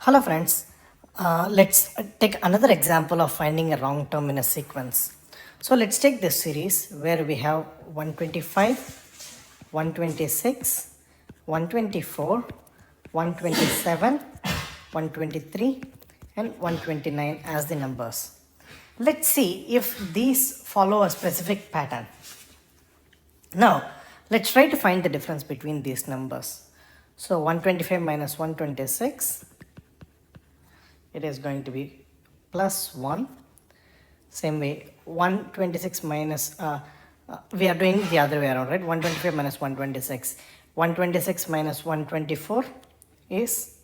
Hello friends, let's take another example of finding a wrong term in a sequence. So let's take this series where we have 125, 126, 124, 127, 123 and 129 as the numbers. Let's see if these follow a specific pattern. Now let's try to find the difference between these numbers. So 125 minus 126, it is going to be plus 1. Same way 126 minus we are doing the other way around, right? 125 minus 126, 126 minus 124 is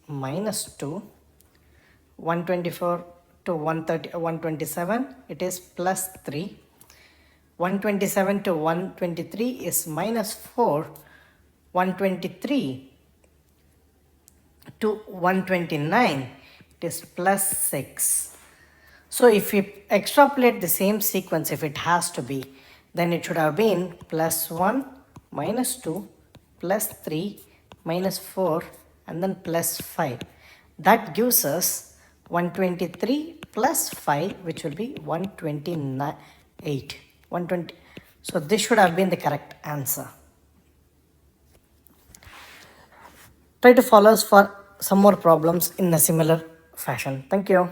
minus 2, 124 to 127 it is plus 3, 127 to 123 is minus 4, 123 to 129 it is plus 6. So if we extrapolate the same sequence, if it has to be, then it should have been plus 1 minus 2 plus 3 minus 4 and then plus 5. That gives us 123 plus 5, which will be 128. 120. So this should have been the correct answer. Try to follow us for some more problems in a similar fashion. Thank you.